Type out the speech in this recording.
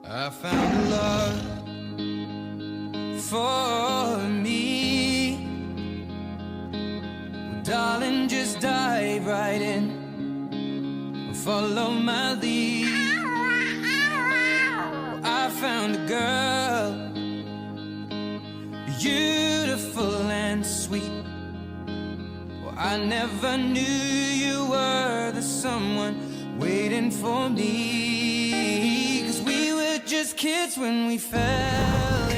I found a love for me. Well, darling, just dive right in, follow my lead. Well, I found a girl, beautiful and sweet. Well, I never knew you were the someone waiting for me. 'Cause we were just kids when we fell